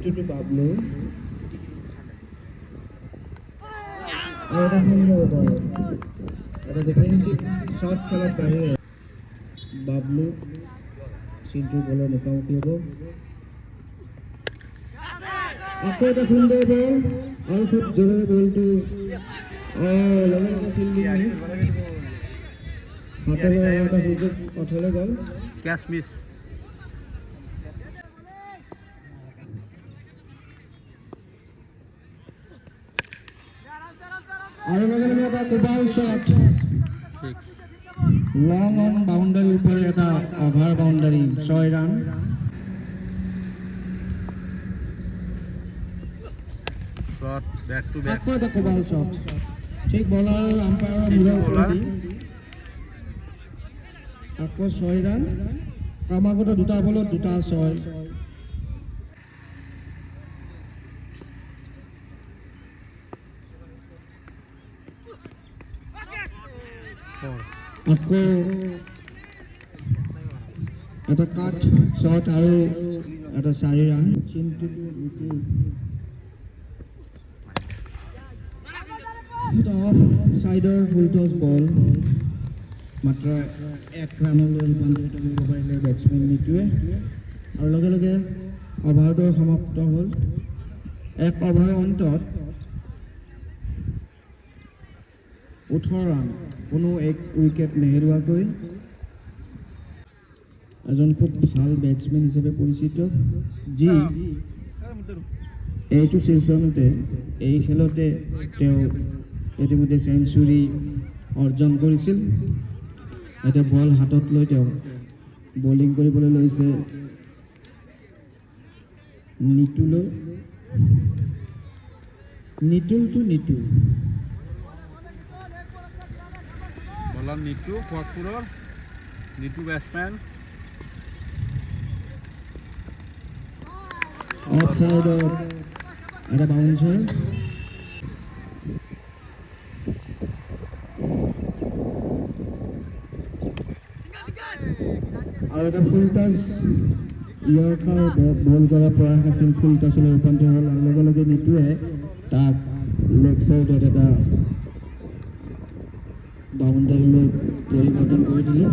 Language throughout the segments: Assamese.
টু বাবলু এটা সুন্দৰ এটা ডিফেন্সিভ শট খেলাৰ বাহিৰে বাবলু চিন্টুৰ বলৰ মুখামুখি হ'ব আকৌ এটা সুন্দৰ বল আৰু খুব জোৰে বলটো লগে লগে ফিল্ডিং মিছ হাতেৰে এটা সুযোগ পথলৈ গ'ল ক্যাচ মিস আৰু লগে লগে এটা কোবাৰ শ্বট লং অন বাউণ্ডাৰী উপৰে এটা over boundary 6 run shot back to back আকৌ এটা কোবাৰ শ্বট ঠিক বলাৰ আম্পায়াৰৰ মূৰৰ ওপৰেদি আকৌ 6 ৰান ক্ৰমাগত দুটা বলত দুটা 6 আকৌ এটা কাট শট আৰু এটা 4 ৰান চিন্টু অফ সাইডৰ ফুল টছ বল মাত্ৰ 1 ৰানলৈ ৰূপান্তৰিত কৰিব পাৰিলে বেটছমেন নিটুৱে আৰু লগে লগে অভাৰটো সমাপ্ত হ'ল 1 অভাৰ অন্তত 18 ৰান কোনো এক উইকেট নেহেৰুৱাকৈ এজন খুব ভাল বেটছমেন হিচাপে পৰিচিত যি এইটো ছিজনতে এই খেলতে তেওঁ ইতিমধ্যে সেঞ্চুৰী অৰ্জন কৰিছিল এটা বল হাতত লৈ তেওঁ বলিং কৰিবলৈ লৈছে নিতুল বলাৰ নিটু ফৰপুৰৰ নিটু ব্যাটসম্যান অফসাইড এটা বাউন্সাৰ আৰু এটা ফুল টাচ ইয়ৰ্কাৰ বল কৰাৰ প্ৰয়াস আছিল ফুল টাচলৈ ৰূপান্তৰ হ'ল আৰু লগে লগে নিটুৱে তাক লেগ চাইডত এটা বাউণ্ডাৰীলৈ পৰিৱৰ্তন কৰি দিলে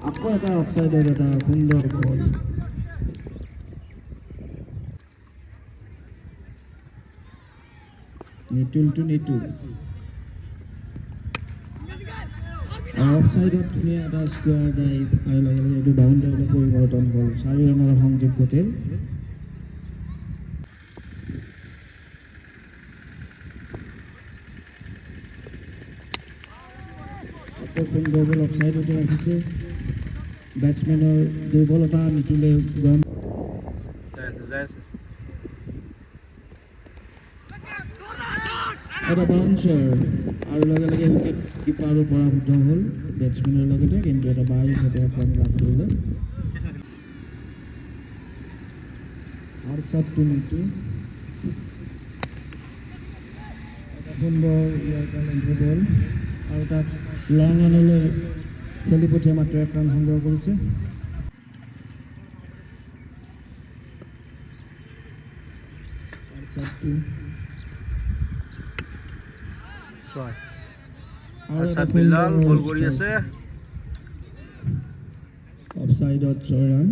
আকৌ এটা অফসাইডত এটা সুন্দৰ বল নিটুল অফসাইডত ধুনীয়া এটা স্কোৱাৰ ড্ৰাইভ আৰু লগে লগে এইটো বাউণ্ডাৰীলৈ পৰিৱৰ্তন হ'ল 4 ৰানৰ সংযোগ ঘটিল সুন্দৰ বল অফসাইডতে ৰাখিছে বেটছমেনৰ দুৰ্বলতা নিটুলে গম এটা বাউন্সাৰ আৰু লগে লগে উইকেট কিপাৰো পৰাভূত হ'ল বেটছমেনৰ লগতে কিন্তু এটা বাই হিচাপে এখন লাভ কৰিলে আৰু শ্বটটো নিটু এটা সুন্দৰ ইয়াৰ লেন্থৰ বল আৰু তাত লং অনলৈ খেলি পঠিয়াই মাত্ৰ 1 ৰান সংগ্ৰহ কৰিছে অফসাইডত 6 ৰান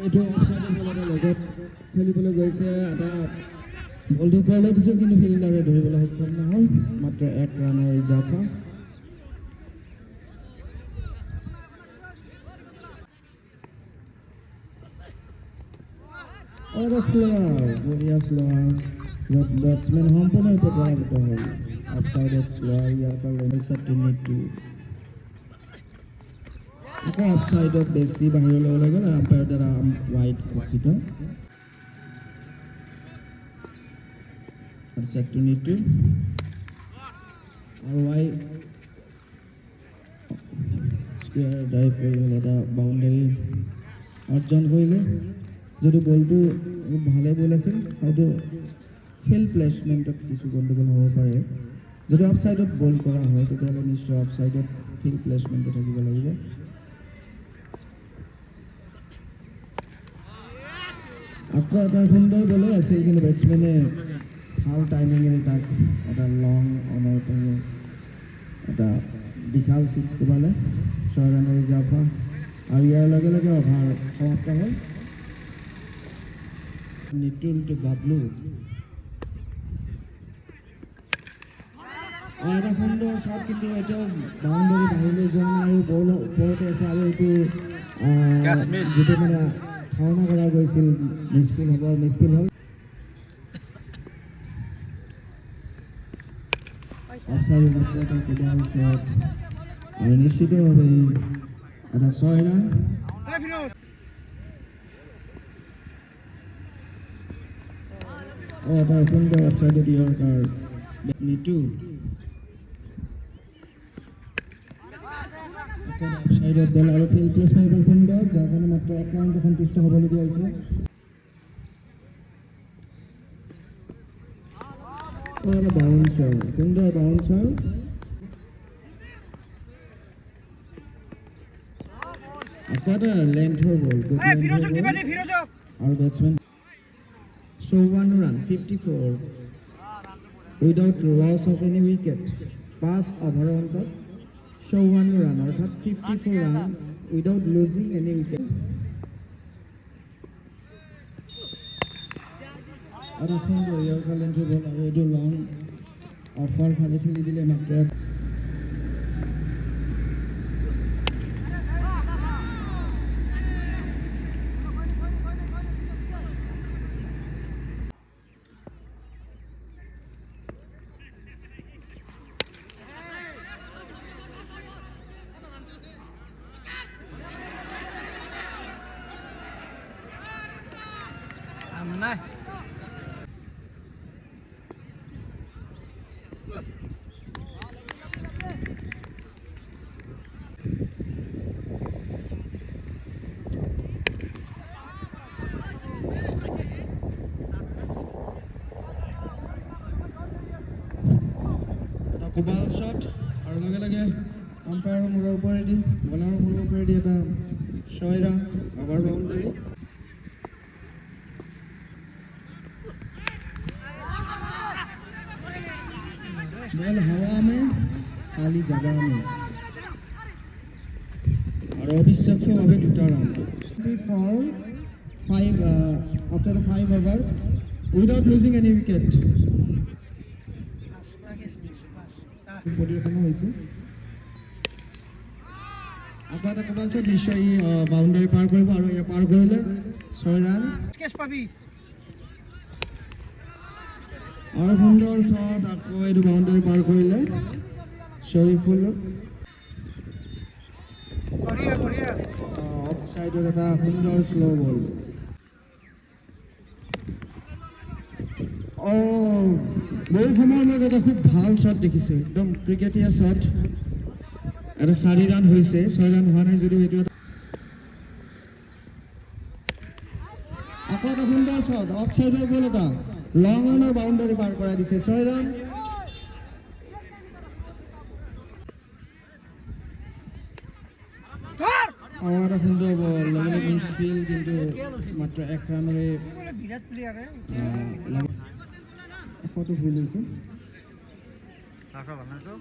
এইটো অফসাইডৰ বলতে লগত খেলিবলৈ গৈছে এটা বলটো ওপৰলৈ দিছিল কিন্তু ফিল্ডাৰে ধৰিবলৈ সক্ষম নহ'ল মাত্ৰ 1 ৰানৰ ইজাফা আৰু বঢ়িয়া শ্লোৱাৰ বেটছমেন সম্পূৰ্ণৰূপে পৰাভূত হ'ল অফসাইডত শ্লোৱাৰ ইয়াৰ পৰা নিটু আকৌ অফসাইডত বেছি বাহিৰলৈ ওলাই গ'ল আম্পায়াৰ দ্বাৰা ৱাইড ঘোষিত আৰু নিটু আৰু স্কোৱাৰ ড্ৰাইভ কৰি এটা বাউণ্ডাৰী অৰ্জন কৰিলে যদি বলটো ভালে বল আছিল হয়তো ফিল্ড প্লেচমেণ্টত কিছু গণ্ডগোল হ'ব পাৰে। যদি অফ ছাইডত বল কৰা হয় তেতিয়াহ'লে নিশ্চয় অফ ছাইডত ফিল্ড প্লেচমেণ্টটো থাকিব লাগিব। আকৌ এটা সুন্দৰ বলে আছিল, কিন্তু বেটছমেনে ভাল টাইমিঙেৰে তাক এটা লং অনৰ পৰা এটা বিশাল ছিক্স কোবালে 6 ৰানৰ জাফা, আৰু ইয়াৰ লগে লগে অভাৰ সমাপ্ত হ'ল। নিতুল টু বাবলু, এটা সুন্দৰ শ্বট, কিন্তু এতিয়াও বাউণ্ডাৰী বাহিৰলৈ যোৱা নাই আৰু বল ওপৰতে আছে, আৰু এইটো Catch miss. যিটো মানে ধাৰণা কৰা গৈছিল মিছফিল হ'ল। অফচাইড এটা কোবাল শ্বট, আৰু নিশ্চিতভাৱে এটা 6 ৰান। এটা সুন্দৰ অফচাইডত ইয়ৰ্কাৰ নিতু, অফচাইডত বল আৰু ফিল্ড প্লেচমেণ্ট সুন্দৰ, যাৰ কাৰণে মাত্ৰ 1 ৰাউণ্ডত সন্তুষ্ট হ'বলগীয়া হৈছে। এটা বাউন্সাৰ, সুন্দৰ বাউন্সাৰ, আকৌ এটা লেন্থৰ বল, আৰু batsmen. So 1 run, 54 without loss of any wicket. 5 over অন্তত so 1 run, অৰ্থাৎ 54 run without losing any wicket. এটা সুন্দৰ ইয়ৰ্কাৰ লেন্থৰ বল, আৰু এইটো লং অফাৰ ফালে ঠেলি দিলে মাত্ৰ। নাই এটা কোবাল শ্বট, আৰু লগে লগে আম্পায়াৰৰ মূৰৰ ওপৰেদি বলাৰৰ মূৰৰ ওপৰেদি এটা 6 ৰান অভাৰ বাউণ্ডাৰী। বল হাৱা মে খালি জাগা মে, আৰু অবিশ্বাস্যভাৱে 2টা run. 5 after 5 overs without losing any wicket. প্ৰদৰ্শন হৈছে। আকৌ এটা কোবাল শ্বট, নিশ্চয় বাউণ্ডাৰী পাৰ কৰিব, আৰু ইয়াৰ পাৰ কৰিলে 6 ৰান। আৰু সুন্দৰ শ্বট, আকৌ এইটো বাউণ্ডাৰী পাৰ কৰিলে শ্বৰিফুল। অফ ছাইডত এটা সুন্দৰ শ্ল' বল। বহু সময়ৰ মূৰত এটা খুব ভাল শ্বট দেখিছোঁ, একদম ক্ৰিকেটীয়া শ্বট। এটা 4 ৰান হৈছে, 6 ৰান হোৱা নাই যদিও এইটো আকৌ এটা সুন্দৰ শ্বট, অফ ছাইডৰ বল এটা লং অনৰ বাউণ্ডাৰী পাৰ কৰাই দিছে, 6 ৰান। এটা সুন্দৰ বল, লগে মিছ ফিল্ড, কিন্তু মাত্ৰ 1 ৰানৰে ফটো ভুল হৈছে। 93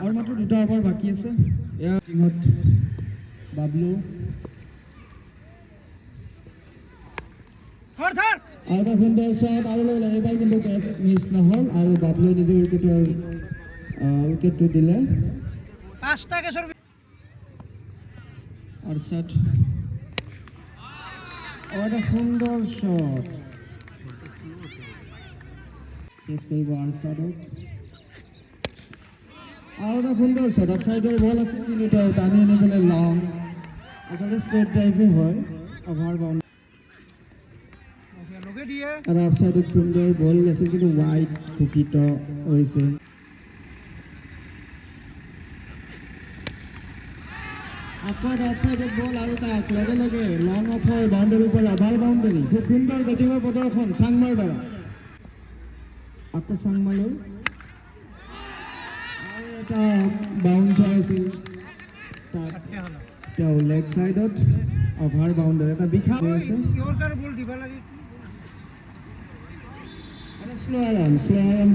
আৰু মাত্ৰ 2টা অভাৰ বাকী আছে। এয়া টিমত বাবলু, আৰু এটা সুন্দৰ শ্বট, আৰু এইবাৰ কিন্তু কেচ মিছ নহ'ল, আৰু বাবলুৱে নিজৰ উইকেটটো দিলে। আৰছাদ, আৰু এটা সুন্দৰ শ্বট, কেচ কৰিব আৰছাদক, আৰু এটা সুন্দৰ শ্বট। অফ ছাইডৰ বল আছিল, কিন্তু তেওঁ টানি আনি পেলাই লং, আচলতে ষ্ট্ৰেট ড্ৰাইভে হয়, অভাৰ বাউণ্ডাৰী। আৰু অফ ছাইডত সুন্দৰ বল আছিল, কিন্তু ৱাইড ঘোষিত হৈছে। আকৌ অফচাইডত বল আৰু তাক লগে লগে লং অফৰ বাউণ্ডেৰীৰ পৰা ভাল বাউণ্ডেৰী খুব সুন্দৰ বেটিঙৰ প্ৰদৰ্শন চাংমাৰ দ্বাৰা আকৌ চাংমালৈ আৰু এটা বাউন্সাৰ আছিল তাত তেওঁ লেগ চাইডত অভাৰ বাউণ্ডাৰী এটা বিশাল আছে বল দিব লাগে শ্ল' ৰান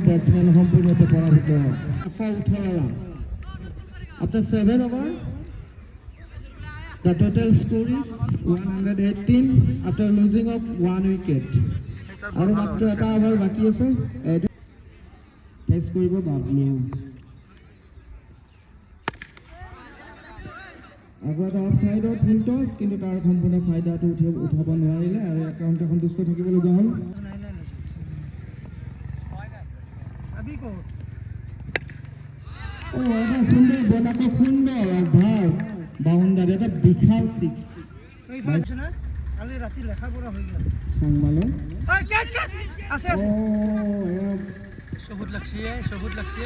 বেটছমেন সম্পূৰ্ণৰূপে পৰাভূত হয় 18 run after 7 over the total score is 118 after losing of 1 wicket আৰু মাত্ৰ এটা অভাৰ বাকী আছে ফেচ কৰিব বাবলু আগত অফচাইডত ফুল টছ কিন্তু তাৰ সম্পূৰ্ণ ফাইদাটো উঠাব নোৱাৰিলে আৰু একাউণ্টে সন্তুষ্ট থাকিবলগীয়া হ'ল এটা সুন্দৰ বল আকৌ সুন্দৰ অভাৰ বাউণ্ডাৰী এটা বিশাল ছিক্স কালি ৰাতি লেখা পৰা হৈ গ'ল চাংমালৈ আছে চবুত লাগছে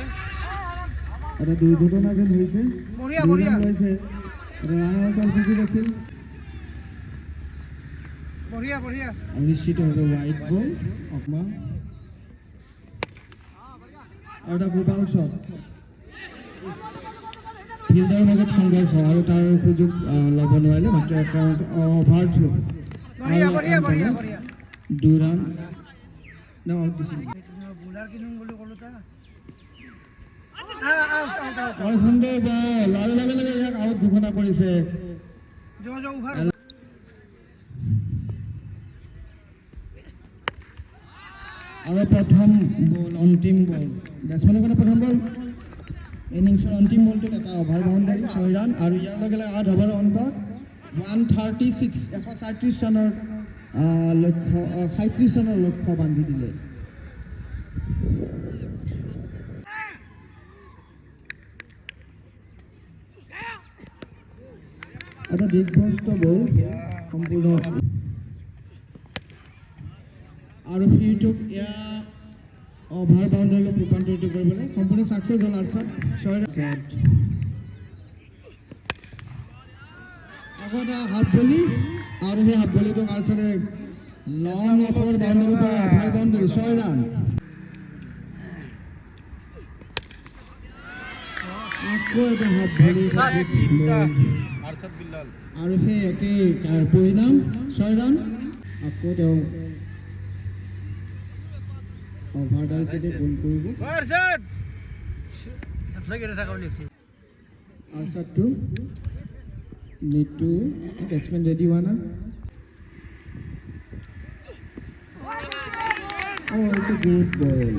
এটা দুৰ্ঘটনা যেন হৈছে বঢ়িয়া হৈছে ৰাণৰ দল সুযোগ আছিল বঢ়িয়া আৰু নিশ্চিতভাৱে ৱাইড বল অকমান আৰু এটা গোপাল শ্বট ফিল্ডৰ মাজত সংঘৰ্ষ আৰু তাৰ সুযোগ ল'ব নোৱাৰিলে মাত্ৰ একাউণ্ট অভাৰ থ্ৰু দুই ৰান আউট দিছিল সুন্দৰ বল আৰু লগে লগে ইয়াক আউট ঘোষণা কৰিছে আৰু প্ৰথম বল অন্তিম বল বেটছমেনৰ কাৰণে প্ৰথম বল ইনিংছৰ অন্তিম বলটোত এটা অভাৰ বাউণ্ডাৰী 6 ৰান আৰু ইয়াৰ লগে লগে 8 অভাৰ অন্তত 136 ৰানৰ লক্ষ্য 37 ৰানৰ লক্ষ্য বান্ধি দিলে এটা দীৰ্ঘস্ত বল সম্পূৰ্ণ আৰু ফ্ৰীটোক এয়া অভাৰ বাউণ্ডাৰীলৈ ৰূপান্তৰিত কৰিবলৈ সম্পূৰ্ণ ছাকচেছ হ'ল আৰ্চাৰ 6 ৰান আগতে হাফ বলি আৰু সেই হাফ বলিটোক আৰ্চাৰে লং অফৰ বাউণ্ডাৰীৰ পৰা অভাৰ বাউণ্ডাৰী 6 ৰান আকৌ এটা হাফ বলি আৰু সেই একেই তাৰ পৰিণাম 6 ৰান আকৌ তেওঁ অভাৰডাল কেটে বল কৰিব আৰ্চাৰটো নিটু বেটছমেন ৰেডি হোৱা না এইটো গুড বল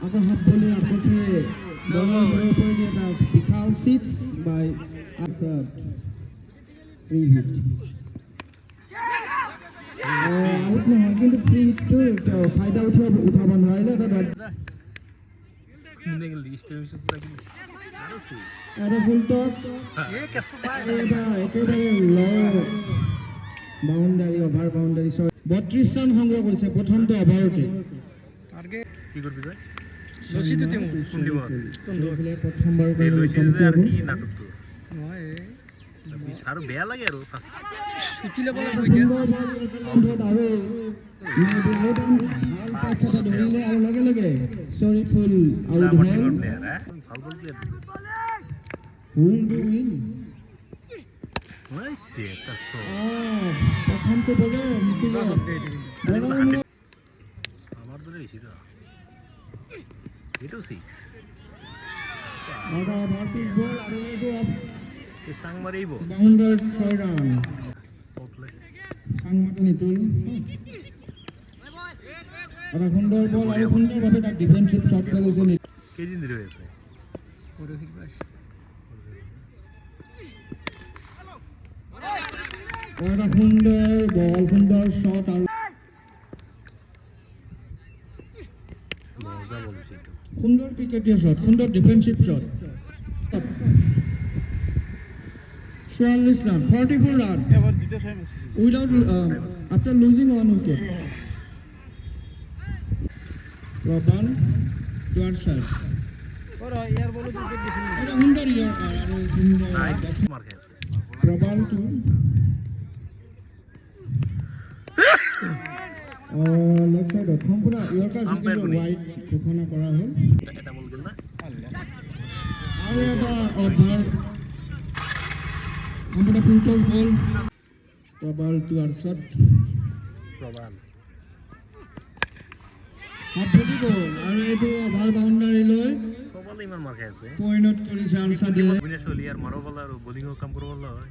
আকৌ হাফ বলি আপত্তি বলৰ ওপৰেদি এটা বিশাল 6 বাই আৰ্চাৰ ফ্ৰী হিট আউট নহয় কিন্তু ফ্ৰী হিটটো ফাইদা উঠাব নোৱাৰিলে এটা ফুল টছ একেবাৰে বাউণ্ডাৰী অভাৰ বাউণ্ডাৰী 32 ৰান সংগ্ৰহ কৰিছে প্ৰথমটো অভাৰতে প্ৰথমবাৰৰ আৰু বেয়া লাগে আৰু ছুটি ল'ব ধৰিলে আৰু লগে লগে চৰিফুল আউট হ'ল প্ৰথমটো বলে আমাৰ ধৰে এসেছিল এটাও 6 বল আৰু এইটো এই সাং মাৰিব বাউন্ডাৰ 6 ৰান পটলে সাংমাটো নিতুল আৰু সুন্দৰ বল আৰু সুন্দৰভাৱে তাক ডিফেন্সিভ শ্বট খেলিছে কেদিন ধৰে আছে এটা সুন্দৰ বল সুন্দৰ শ্বট আৰু মজা বলছে একটু সুন্দৰ ক্ৰিকেটীয় শ্বট সুন্দৰ defensive shot 44 run 44 run without after losing one wicket Robban to our side ইয়াৰ বলত উইকেট দিছিল এটা সুন্দৰ ইয়ৰ্কাৰ আৰু সুন্দৰ নাই মাৰ খাই আছে প্ৰবালটো লেফট চাইডত সম্পূৰ্ণ ইয়ৰ্কাৰ Umpire কিন্তু বুলি। ৱাইড ঘোষণা কৰা হ'ল এটা বল গেল না আৰু এটা অভাৰ সম্পূৰ্ণ ফুল টছ বল প্ৰবাল টু আৰ্চত প্ৰবাল হাত ভৰি গ'ল আৰু এইটো অভাৰ বাউণ্ডাৰী লৈ প্ৰবালে ইমান মাৰ খাই আছে পইণ্টত কৰিছে আৰ্চাদে অবিনাশ হলি আৰু মাৰো বল আৰু বলিঙৰ কাম কৰিব বল হয়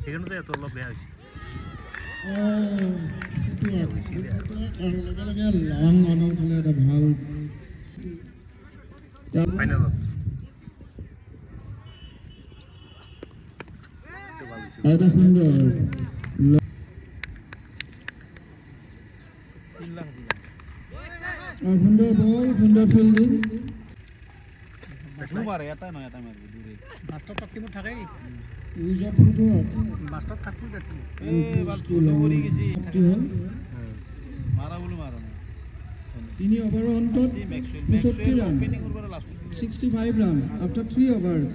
সেইকাৰণে এত অলপ বেয়া হৈছে আৰু লগে লগে লং অনৰ ফালে এটা ভাল ফাইনেলত এটা সুন্দৰ 3 লাখ দিলা সুন্দৰ বল সুন্দৰ ফিল্ডিং মাৰে এটা নহয় এটা মাৰিব দূৰে বাস্তৱ তাকটিমত থাকেই উইজৰ ফুটবল বাস্তৱ থাকবো তাকটি মাৰা বলো মাৰা নাই তিনি অভাৰৰ অন্তত 65 ৰান 65 ৰান আফটাৰ 3 overs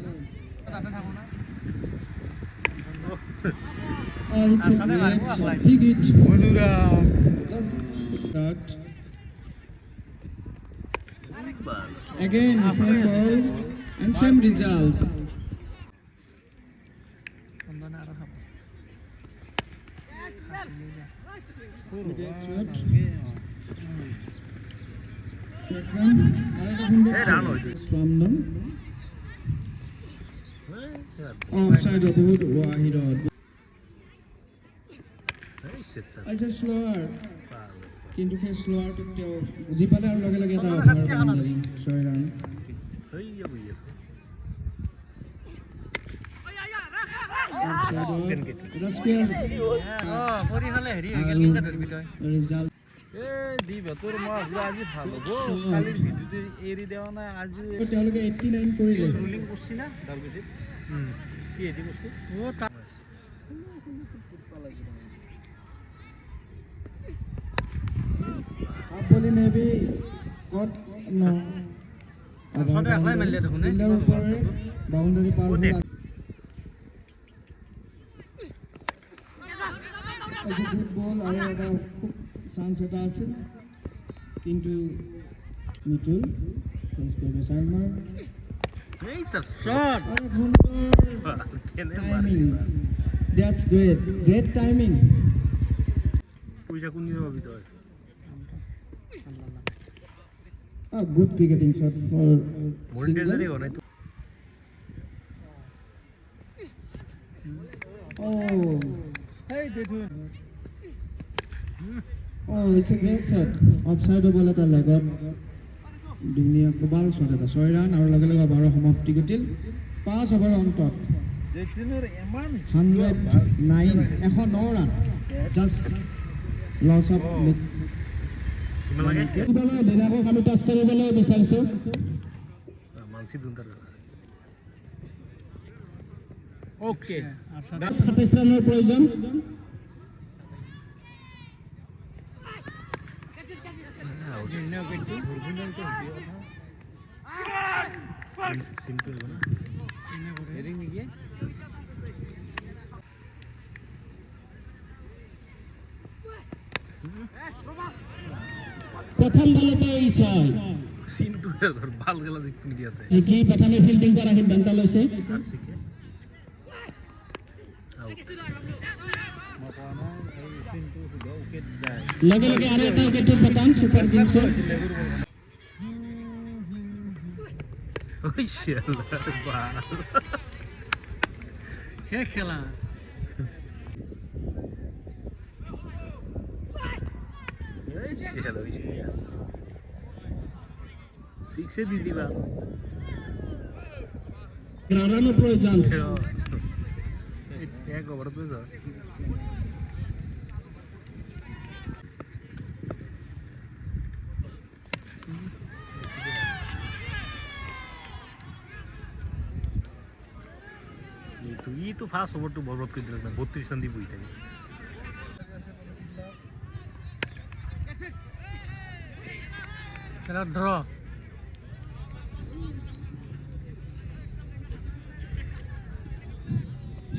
তাতে থাকো না it's a great shot. Big hit. That. Again, same ball and same result. সন্ধানে আৰু খাব Good shot. Hey, run hoytu. Swamdam. Offside of Wood Wahidot. এই সেটা আচ্ছা স্লোয়ার কিন্তু সেই স্লোয়াৰটো তেওঁ বুজি পালে আৰু লগে লগে এটা অভাৰ বাউণ্ডাৰী 6 ৰান এই বহি আছে এটা স্কোয়াৰ কৰি খালে হেৰি হৈ গেল কেনেকৈ ধৰিবি তই ৰিজাল্ট দি বেতৰ মই আজি ভাল হ'ব কালিৰ ভিডিঅ'টো এৰি দেৱা নাই আজি তেওঁলোকে 89 কৰিলে ৰুলিং কৰছি না দালগুচিত কি হেৰি বস্তু অ' তা Probably maybe got no. সদায় একলাই মাৰিলে দেখোন বাউণ্ডাৰী পাৰ হ'ল ফুটবল আৰু এটা খুব চান্স এটা আছিল কিন্তু মিতুল চাইমাৰ এই শট কেনে টাইমিং দ্যাটছ গ্ৰেট টাইমিং পইচা কোন দিন পাবি তই A good cricketing shot for মনিটাইজারই হয় তো Oh, hey দেখুন oh, it's a great shot. Offside ball এটা লগত দুনিয়া কবাল shot এটা 6 ৰান আৰু লগে লগে 12 সমাপ্তি ঘটিল 5 অভাৰ অন্তত দেখুনৰ ইমান 109 ৰান just loss of কিমান লাগে দিনাকো খালি টাচ কৰিবলৈ বিচাৰিছো মানসি দুনটাৰ ওকে 27 ৰানৰ প্ৰয়োজন সিম্পল না হেৰি নেকি প্ৰথম বলতে এই ছয় সিন্টু ধৰ বাল গেলা জিকুনি দিয়াতে কি প্ৰথমে ফিল্ডিং কৰা সিদ্ধান্ত লৈছে আৰ শিখে আউট লগে লগে আৰু এটা উইকেটৰ পতন সুপাৰ কিংছৰ ওই শালা বাল হে খেলা ওই শালা ওই শালা সিক্সে দি দিবা রানের প্রয়োজন এক ওভার তো যা তুই তো ফার্স্ট ওভার তো বরবাদ করে দিল না 32 রান দিয়ে বই থাকে খেলা ড্র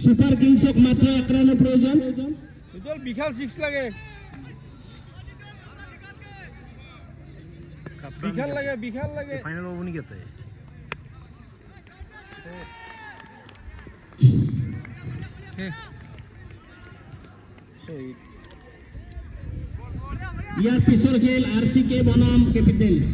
সুপার কিংসক মাত্র 1 রানের প্রয়োজন। উজ্জ্বল বিশাল 6 লাগে, বিশাল লাগে, বিশাল লাগে। ফাইনাল হবো নি কেতে ইয়াৰ পিছৰ খেল RCK বনাম কেপিটেলছ।